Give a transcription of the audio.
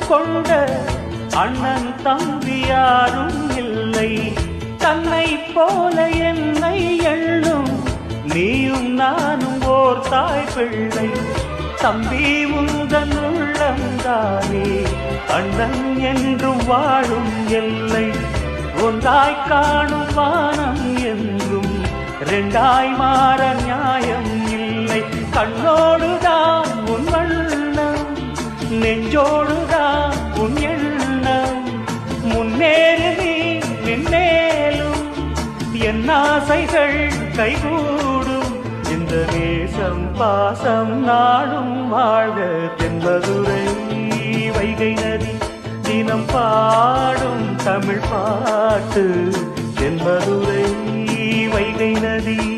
கொண்ட அண்ணன் தம்பி யாரும் இல்லை. தன்னை போல என்னை எண்ணும் நீயும் நானும் ஓர் தாய் பிள்ளை. தம்பி உந்தன் உள்ளந்தானே அண்ணன் என்றும் வாழும் எல்லை. ஒன்றாய் காணும் வானம் என்றும் ரெண்டாய் மாற நியாயம் இல்லை. கண்ணோடுதான் உன் வண்ணம், நெஞ்சோடுதான் உன் எண்ணம். முன்னேறு நீ நின்னேலும் என் ஆசைகள் கைகூடும். இந்த நேசம் பாசம் நாடும் வாழ்க. தென்பதுரை வைகை நதி தினம் பாடும் தமிழ் பாட்டு. தென்பதுரை வைகை நதி.